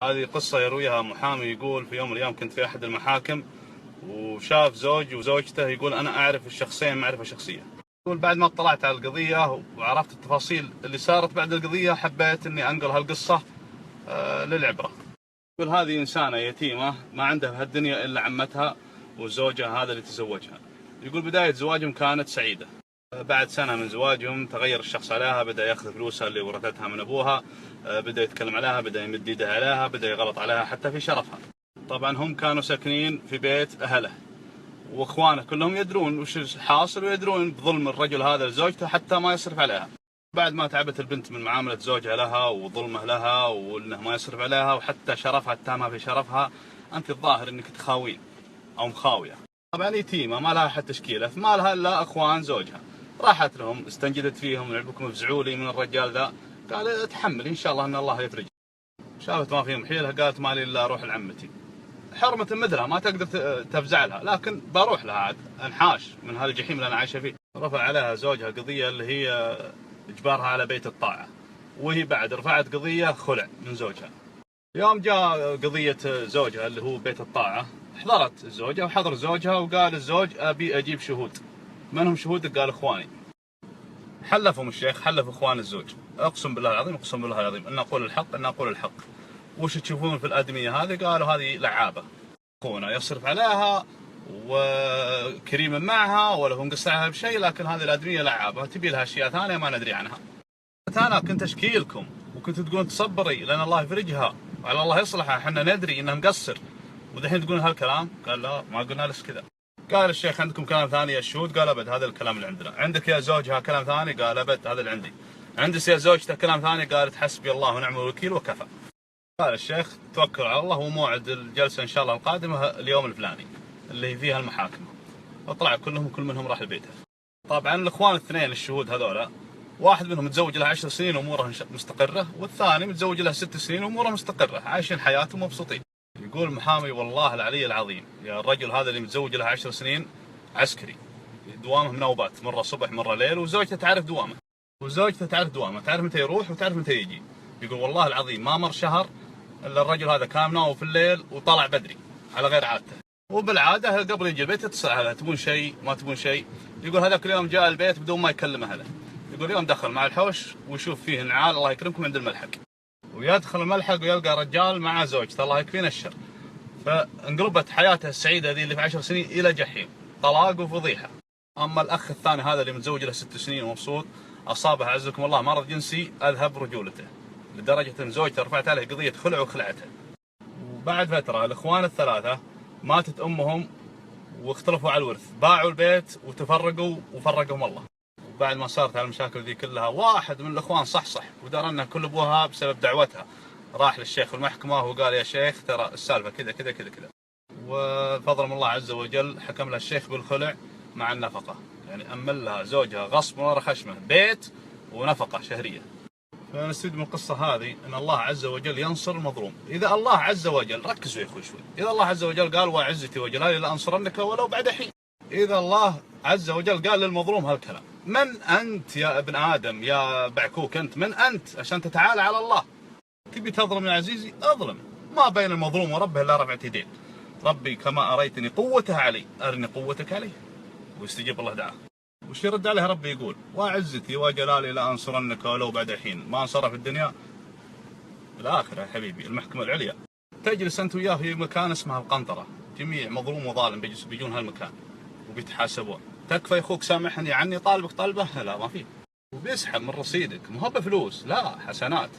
هذه قصة يرويها محامي، يقول في يوم من الأيام كنت في أحد المحاكم وشاف زوج وزوجته، يقول أنا أعرف الشخصين معرفة شخصية. يقول بعد ما اطلعت على القضية وعرفت التفاصيل اللي صارت بعد القضية حبيت أني أنقل هالقصة للعبرة. يقول هذه إنسانة يتيمة ما عندها في هالدنيا إلا عمتها وزوجها هذا اللي تزوجها. يقول بداية زواجهم كانت سعيدة، بعد سنة من زواجهم تغير الشخص عليها، بدأ يأخذ فلوسها اللي ورثتها من أبوها، بدأ يتكلم عليها، بدأ يمد يده عليها، بدأ يغلط عليها حتى في شرفها. طبعا هم كانوا ساكنين في بيت أهله وإخوانه كلهم يدرون وش الحاصل، ويدرون بظلم الرجل هذا لزوجته حتى ما يصرف عليها. بعد ما تعبت البنت من معاملة زوجها لها وظلمه لها وإنه ما يصرف عليها وحتى شرفها اتهمها في شرفها، أنت الظاهر إنك تخاوين أو مخاوية. طبعا يتيمة ما لها حتى تشكيلة، فما لها إلا أخوان زوجها. راحت لهم استنجدت فيهم، لعبكم افزعوا لي من الرجال ذا. قال اتحمل ان شاء الله ان الله يفرج. شافت ما فيهم حيلها قالت ما لي الا اروح لعمتي. حرمة مثلها ما تقدر تفزع لها، لكن بروح لها عاد انحاش من هالجحيم اللي انا عايشه فيه. رفع عليها زوجها قضيه اللي هي اجبارها على بيت الطاعه، وهي بعد رفعت قضيه خلع من زوجها. يوم جاء قضيه زوجها اللي هو بيت الطاعه، حضرت الزوجه وحضر زوجها، وقال الزوج ابي اجيب شهود. منهم شهودك؟ قال اخواني. حلفهم الشيخ، حلف اخوان الزوج، اقسم بالله العظيم اقسم بالله العظيم ان اقول الحق ان اقول الحق. وش تشوفون في الادميه هذه؟ قالوا هذه لعابه، اخونا يصرف عليها وكريم معها ولا هو مقصعها بشيء، لكن هذه الادميه لعابه تبي لها اشياء ثانيه ما ندري عنها. انا كنت اشكيلكم وكنت تقولون تصبري لان الله يفرجها وعلى الله يصلحها، احنا ندري انه مقصر، ودحين تقولون هالكلام. قال لا ما قلنا لك كذا. قال الشيخ عندكم كلام ثاني يا الشهود؟ قال ابد هذا الكلام اللي عندنا. عندك يا زوجها كلام ثاني؟ قال ابد هذا اللي عندي. عندك يا زوجته كلام ثاني؟ قالت حسبي الله ونعم الوكيل وكفى. قال الشيخ توكل على الله وموعد الجلسه ان شاء الله القادمه اليوم الفلاني اللي فيها المحاكم. وطلع كلهم كل منهم راح لبيته. طبعا الاخوان الاثنين الشهود هذولا، واحد منهم متزوج له 10 سنين واموره مستقره، والثاني متزوج له 6 سنين واموره مستقره، عايشين حياتهم مبسوطين. يقول محامي والله العلي العظيم يا الرجل هذا اللي متزوج له 10 سنين عسكري، دوامه مناوبات، مره صبح مره ليل، وزوجته تعرف دوامه، تعرف متى يروح وتعرف متى يجي. يقول والله العظيم ما مر شهر الا الرجل هذا كان مناوب في الليل وطلع بدري على غير عادته، وبالعاده قبل يجي البيت يتصل على تبون شيء ما تبون شيء. يقول هذاك اليوم جاء البيت بدون ما يكلم اهله. يقول اليوم دخل مع الحوش ويشوف فيه نعال الله يكرمكم عند الملحق، ويدخل الملحق ويلقى رجال مع زوجته الله يكفينا الشر. فانقلبت حياته السعيده ذي اللي في 10 سنين الى جحيم، طلاق وفضيحه. اما الاخ الثاني هذا اللي متزوج له 6 سنين ومبسوط، اصابه عزكم الله مرض جنسي اذهب رجولته، لدرجه ان زوجته رفعت عليه قضيه خلع وخلعته. وبعد فتره الاخوان الثلاثه ماتت امهم واختلفوا على الورث، باعوا البيت وتفرقوا وفرقهم الله. وبعد ما صارت هالمشاكل ذي كلها، واحد من الاخوان صحصح ودار انه كل ابوها بسبب دعوتها، راح للشيخ في المحكمه وقال يا شيخ ترى السالفه كذا كذا كذا كذا، وفضل من الله عز وجل حكم لها الشيخ بالخلع مع النفقه، يعني امل لها زوجها غصب ورا خشمه بيت ونفقه شهريه. فنستفيد من القصه هذه ان الله عز وجل ينصر المظلوم. اذا الله عز وجل، ركزوا يا اخوي شوي، اذا الله عز وجل قال وعزتي وجلالي لانصرنك ولو بعد حين، اذا الله عز وجل قال للمظلوم هالكلام، من انت يا ابن ادم يا بعكوك، انت من انت عشان تتعالى على الله؟ تبي تظلم يا عزيزي اظلم، ما بين المظلوم وربه الا رفعت يدين. ربي كما اريتني قوته علي ارني قوتك عليه، ويستجيب الله دعاه. وش يرد عليه ربي؟ يقول وعزتي وجلالي لانصرنك ولو بعد حين. ما انصره في الدنيا، بالاخره يا حبيبي المحكمه العليا تجلس انت وياه في مكان اسمه القنطره، جميع مظلوم وظالم بيجون هالمكان وبيتحاسبون. تكفى يا اخوك سامحني عني طالبك طلبه؟ لا ما في، وبيسحب من رصيدك، مو بفلوس لا حسنات.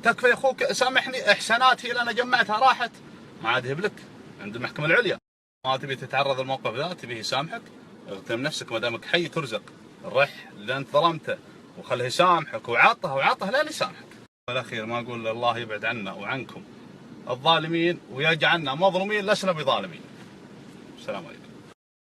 تكفى يا اخوك سامحني احسانات هي اللي انا جمعتها راحت، ما عاد لك عند المحكمه العليا. ما تبي تتعرض للموقف ذا، تبيه يسامحك، اغتنم نفسك ما دامك حي ترزق، رح اللي انت ظلمته وخله يسامحك، وعطه لا يسامحك. والاخير ما اقول الله يبعد عنا وعنكم الظالمين ويجعلنا مظلومين لسنا بظالمين. السلام عليكم.